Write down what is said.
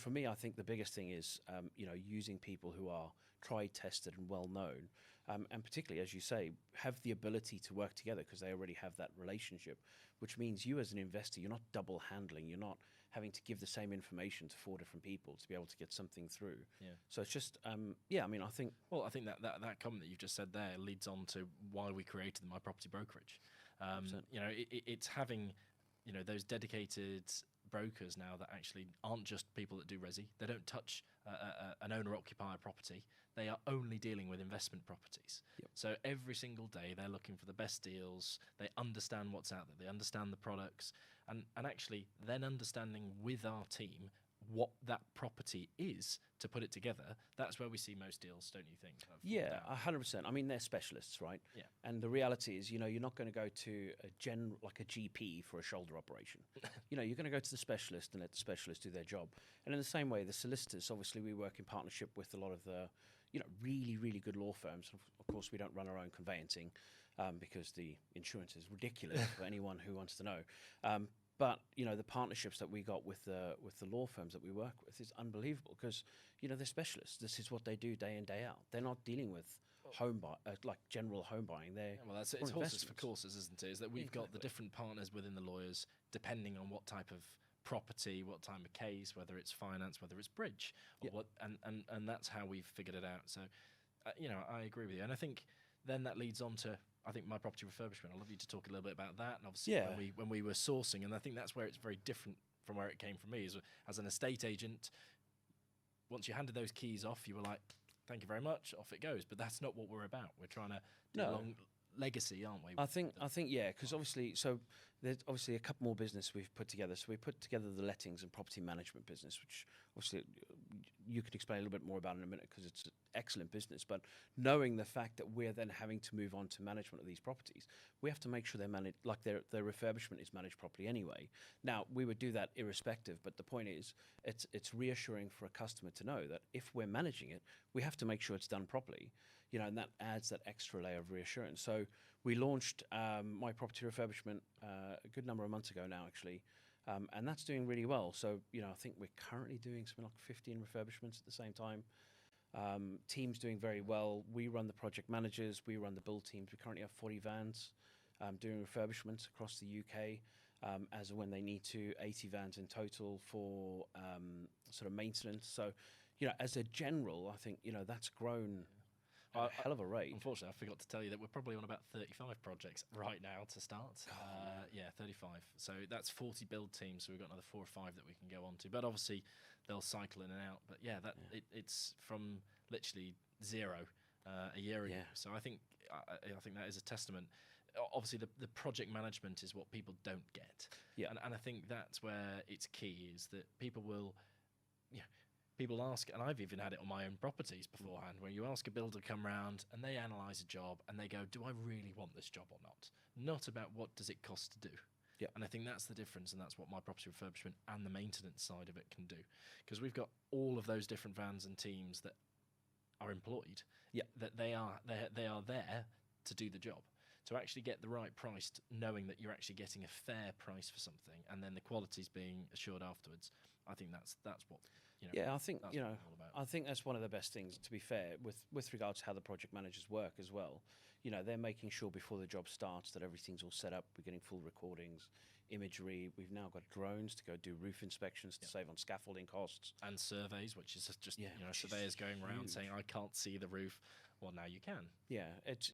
for me, I think the biggest thing is, using people who are tried, tested, and well known, and particularly, as you say, have the ability to work together because they already have that relationship, which means you as an investor, you're not double handling, you're not having to give the same information to 4 different people to be able to get something through. Yeah. So it's just, I mean, I think. Well, I think that comment that you've just said there leads on to why we created My Property Brokerage. It's having, those dedicated brokers now that actually aren't just people that do resi. They don't touch an owner-occupier property. They are only dealing with investment properties. Yep. So every single day they're looking for the best deals. They understand what's out there. They understand the products, and actually then understanding with our team what that property is to put it together. That's where we see most deals, don't you think? Yeah, 100%. I mean, they're specialists, right? Yeah. And the reality is, you're not going to go to like a GP for a shoulder operation. You're going to go to the specialist and let the specialist do their job. And in the same way, the solicitors, obviously, we work in partnership with a lot of the, really, really good law firms. Of course, we don't run our own conveyancing because the insurance is ridiculous for anyone who wants to know. But the partnerships that we got with the law firms that we work with is unbelievable because they're specialists. This is what they do day in, day out. They're not dealing with like general home buying. It's horses for courses, isn't it? Is that we've got the different partners within the lawyers depending on what type of property, what type of case, whether it's finance, whether it's bridge, or what, and that's how we've figured it out. So, I agree with you, and I think then that leads on to, I think, My Property Refurbishment. I'd love you to talk a little bit about that. And obviously, when we were sourcing, and I think that's where it's very different from where it came from me, is as an estate agent, once you handed those keys off, you were like, thank you very much, off it goes. But that's not what we're about. We're trying to do long legacy, aren't we? I think yeah, because obviously, so there's obviously a couple more business we've put together. So we put together the lettings and property management business, which obviously you can explain a little bit more about in a minute because it's an excellent business. But knowing the fact that we're then having to move on to management of these properties, we have to make sure they're managed, like their refurbishment is managed properly anyway. Now, we would do that irrespective, but the point is, it's reassuring for a customer to know that if we're managing it, we have to make sure it's done properly, and that adds that extra layer of reassurance. So we launched My Property Refurbishment a good number of months ago now, actually, and that's doing really well. So, I think we're currently doing something like 15 refurbishments at the same time. Team's doing very well. We run the project managers, we run the build teams. We currently have 40 vans doing refurbishments across the UK, as and when they need to, 80 vans in total for sort of maintenance. So, as a general, I think, that's grown at a hell of a rate. Unfortunately, I forgot to tell you that we're probably on about 35 projects right now to start. 35. So that's 40 build teams. So we've got another 4 or 5 that we can go on to. But obviously, they'll cycle in and out. But it's from literally zero a year ago. So I think that is a testament. Obviously, the project management is what people don't get. Yeah. And I think that's where it's key, is that people will, people ask, and I've even had it on my own properties beforehand, where you ask a builder to come round and they analyse a job and they go, do I really want this job or not? Not about what does it cost to do. Yeah. And I think that's the difference, and that's what My Property Refurbishment and the maintenance side of it can do. Because we've got all of those different vans and teams that are employed, that they are there to do the job. To actually get the right price, knowing that you're actually getting a fair price for something, and then the quality's being assured afterwards. I think that's what Yeah, I think that's what it's all about. I think that's one of the best things. To be fair, with regards to how the project managers work as well, they're making sure before the job starts that everything's all set up. We're getting full recordings, imagery. We've now got drones to go do roof inspections to save on scaffolding costs and surveys, which is just surveyors going around saying I can't see the roof. Well, now you can. Yeah, it's